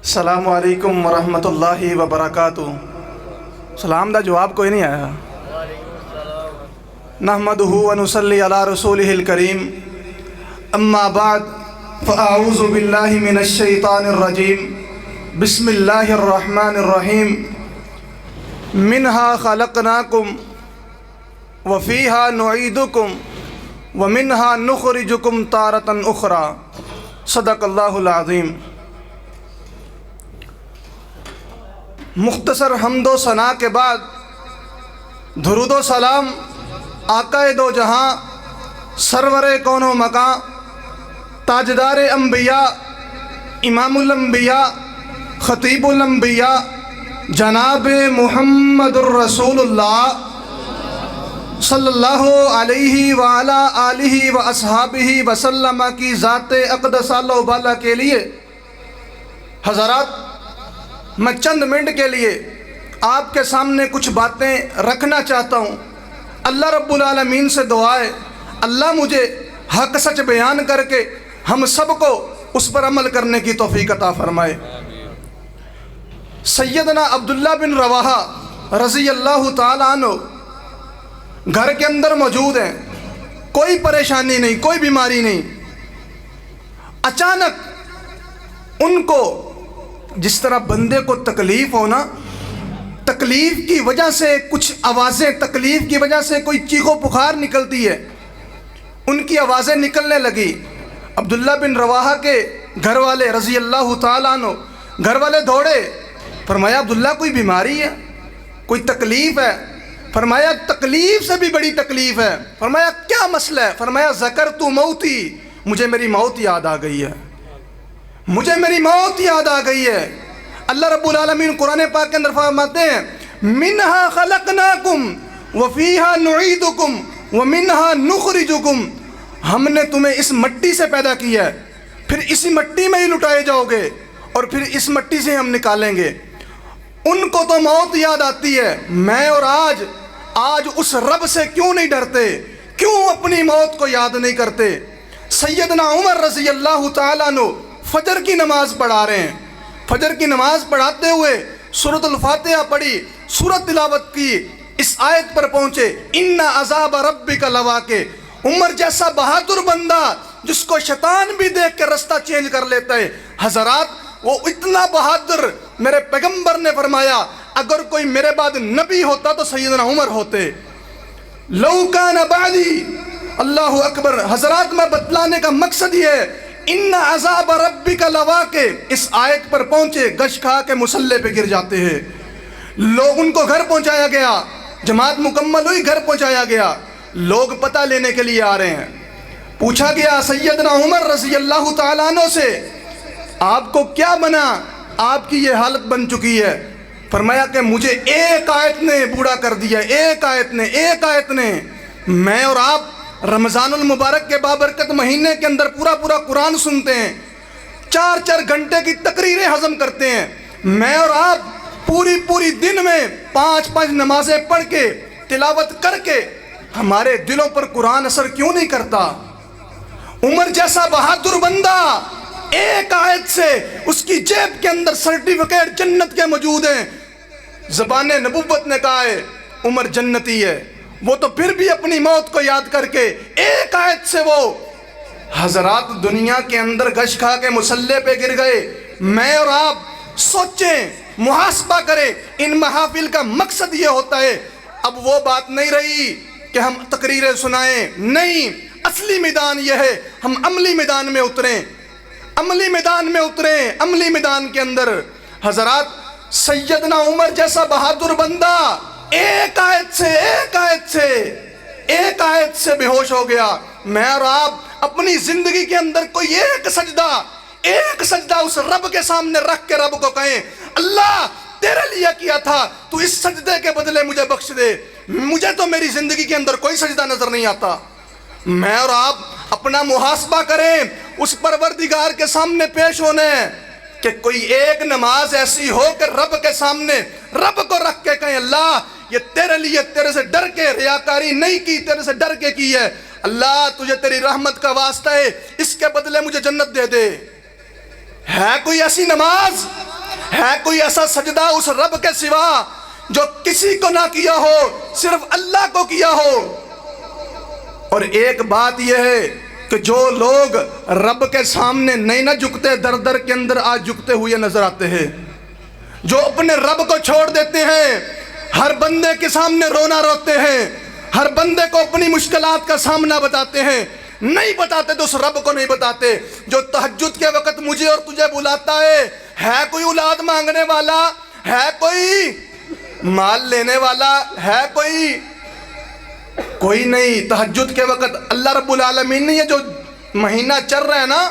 السلام علیکم ورحمۃ اللہ وبرکاتہ۔ سلام دا جواب کوئی نہیں آیا۔ نحمدہ ونصلی علی رسولہ الکریم، اما بعد فاعوذ باللہ من الشیطان الرجیم، بسم اللہ الرحمن الرحیم۔ منہا خلقناکم وفیہا نعیدکم ومنہا نخرجکم تارۃ اخری۔ صدق اللہ العظیم۔ مختصر حمد و ثنا کے بعد درود و سلام آقا دو جہاں، سرور کون و مکان، تاجدار انبیاء، امام الانبیاء، خطیب الانبیاء، جناب محمد الرسول اللہ صلی اللہ علیہ وعلا آلہ و اصحابہ وسلم کی ذات اقدس اللہ بالا کے لیے حضرات، میں چند منٹ کے لیے آپ کے سامنے کچھ باتیں رکھنا چاہتا ہوں۔ اللہ رب العالمین سے دعا ہے اللہ مجھے حق سچ بیان کر کے ہم سب کو اس پر عمل کرنے کی توفیق عطا فرمائے۔ سیدنا عبداللہ بن رواحہ رضی اللہ تعالیٰ عنہ گھر کے اندر موجود ہیں، کوئی پریشانی نہیں، کوئی بیماری نہیں۔ اچانک ان کو جس طرح بندے کو تکلیف ہونا، تکلیف کی وجہ سے کچھ آوازیں، تکلیف کی وجہ سے کوئی چیخ و پکار نکلتی ہے، ان کی آوازیں نکلنے لگی۔ عبداللہ بن رواحہ کے گھر والے رضی اللہ تعالیٰ عنہ، گھر والے دوڑے، فرمایا عبداللہ کوئی بیماری ہے، کوئی تکلیف ہے؟ فرمایا تکلیف سے بھی بڑی تکلیف ہے۔ فرمایا کیا مسئلہ ہے؟ فرمایا ذکرت موتی، مجھے میری موت یاد آ گئی ہے، مجھے میری موت یاد آ گئی ہے۔ اللہ رب العالمین قرآن پاک کے اندر فرماتے ہیں منہا خلقناکم وفیہا نعیدکم ومنہا نخرجکم، ہم نے تمہیں اس مٹی سے پیدا کیا ہے، پھر اسی مٹی میں ہی لٹائے جاؤ گے اور پھر اس مٹی سے ہم نکالیں گے۔ ان کو تو موت یاد آتی ہے، میں اور آج اس رب سے کیوں نہیں ڈرتے، کیوں اپنی موت کو یاد نہیں کرتے؟ سیدنا عمر رضی اللہ تعالیٰ عنہ فجر کی نماز پڑھا رہے ہیں، فجر کی نماز پڑھاتے ہوئے سورۃ الفاتحہ پڑھی، سورۃ تلاوت کی، اس آیت پر پہنچے ان عذاب ربک لواقع۔ عمر جیسا بہادر بندہ جس کو شیطان بھی دیکھ کے رستہ چینج کر لیتا ہے، حضرات وہ اتنا بہادر، میرے پیغمبر نے فرمایا اگر کوئی میرے بعد نبی ہوتا تو سیدنا عمر ہوتے۔ لو کان بعدی، اللہ اکبر۔ حضرات میں بتلانے کا مقصد یہ ہے ان عذاب ربک لواقع، اس آیت پر پہنچے، گش کھا کے مصلی پہ گر جاتے ہیں لوگ۔ ان کو گھر پہنچایا گیا، جماعت مکمل ہوئی، گھر پہنچایا گیا، لوگ پتہ لینے کے لیے آ رہے ہیں۔ پوچھا گیا سیدنا عمر رضی اللہ تعالیٰ عنہ سے آپ کو کیا بنا، آپ کی یہ حالت بن چکی ہے؟ فرمایا کہ مجھے ایک آیت نے بوڑھا کر دیا، ایک آیت نے۔ میں اور آپ رمضان المبارک کے بابرکت مہینے کے اندر پورا قرآن سنتے ہیں، 4 گھنٹے کی تقریریں ہضم کرتے ہیں۔ میں اور آپ پوری دن میں 5 نمازیں پڑھ کے تلاوت کر کے ہمارے دلوں پر قرآن اثر کیوں نہیں کرتا؟ عمر جیسا بہادر بندہ ایک آیت سے اس کی جیب کے اندر سرٹیفکیٹ جنت کے موجود ہیں، زبان نبوت نے کہا ہے عمر جنتی ہے، وہ تو پھر بھی اپنی موت کو یاد کر کے ایک آیت سے وہ حضرات دنیا کے اندر گش کھا کے مصلی پہ گر گئے۔ میں اور آپ سوچیں، محاسبہ کریں، ان محافل کا مقصد یہ ہوتا ہے۔ اب وہ بات نہیں رہی کہ ہم تقریریں سنائیں، نہیں، اصلی میدان یہ ہے ہم عملی میدان میں اتریں، عملی میدان کے اندر۔ حضرات سیدنا عمر جیسا بہادر بندہ ایک آیت سے بے ہوش ہو گیا۔ میں اور آپ اپنی زندگی کے اندر کوئی ایک سجدہ اس رب کے سامنے رکھ کے رب کو کہیں اللہ تیرے لیے کیا تھا، تو اس سجدے کے بدلے مجھے بخش دے، مجھے تو میری زندگی کے اندر کوئی سجدہ نظر نہیں آتا۔ میں اور آپ اپنا محاسبہ کریں، اس پروردگار کے سامنے پیش ہونے کہ کوئی ایک نماز ایسی ہو کہ رب کے سامنے رب کو رکھ کے کہیں اللہ یہ تیرے لیے، تیرے سے ڈر کے، ریاکاری نہیں کی، تیرے سے ڈر کے کی ہے، اللہ تجھے تیری رحمت کا واسطہ ہے، اس کے بدلے مجھے جنت دے دے۔ ہے کوئی ایسی نماز؟ ہے کوئی ایسا سجدہ اس رب کے سوا جو کسی کو نہ کیا ہو، صرف اللہ کو کیا ہو؟ اور ایک بات یہ ہے کہ جو لوگ رب کے سامنے نہیں نہ جھکتے، در در کے اندر آج جھکتے ہوئے نظر آتے ہیں، جو اپنے رب کو چھوڑ دیتے ہیں، ہر بندے کے سامنے رونا روتے ہیں، ہر بندے کو اپنی مشکلات کا سامنا بتاتے ہیں، نہیں بتاتے تو اس رب کو نہیں بتاتے جو تہجد کے وقت مجھے اور تجھے بلاتا ہے کوئی اولاد مانگنے والا؟ ہے کوئی مال لینے والا؟ ہے کوئی نہیں۔ تہجد کے وقت اللہ رب العالمین نے یہ جو مہینہ چل رہا ہے نا،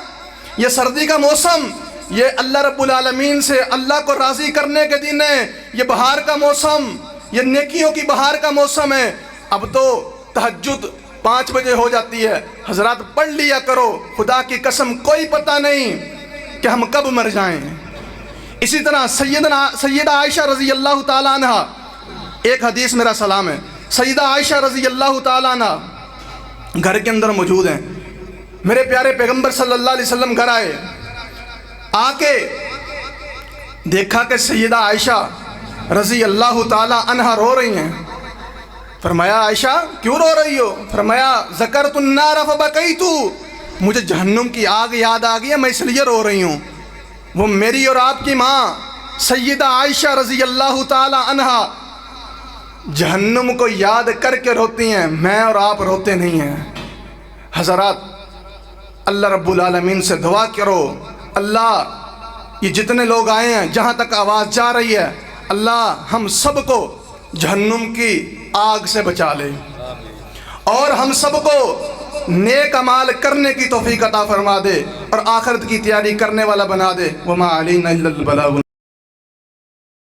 یہ سردی کا موسم، یہ اللہ رب العالمین سے اللہ کو راضی کرنے کے دن ہے، یہ بہار کا موسم، یہ نیکیوں کی بہار کا موسم ہے۔ اب تو تہجد 5 بجے ہو جاتی ہے، حضرات پڑھ لیا کرو، خدا کی قسم کوئی پتہ نہیں کہ ہم کب مر جائیں۔ اسی طرح سیدہ عائشہ رضی اللہ تعالیٰ عنہ، ایک حدیث میرا سلام ہے، سیدہ عائشہ رضی اللہ تعالیٰ عنہ گھر کے اندر موجود ہیں، میرے پیارے پیغمبر صلی اللہ علیہ وسلم گھر آئے، آ کے دیکھا کہ سیدہ عائشہ رضی اللہ تعالیٰ عنہ رو رہی ہیں۔ فرمایا عائشہ کیوں رو رہی ہو؟ فرمایا ذکرت النار فبکیت، مجھے جہنم کی آگ یاد آ گئی ہے، میں اس لیے رو رہی ہوں۔ وہ میری اور آپ کی ماں سیدہ عائشہ رضی اللہ تعالی عنہ جہنم کو یاد کر کے روتی ہیں، میں اور آپ روتے نہیں ہیں۔ حضرات اللہ رب العالمین سے دعا کرو، اللہ یہ جتنے لوگ آئے ہیں، جہاں تک آواز جا رہی ہے، اللہ ہم سب کو جہنم کی آگ سے بچا لے، اور ہم سب کو نیک اعمال کرنے کی توفیق عطا فرما دے، اور آخرت کی تیاری کرنے والا بنا دے۔ وما علینا الا البلاغ۔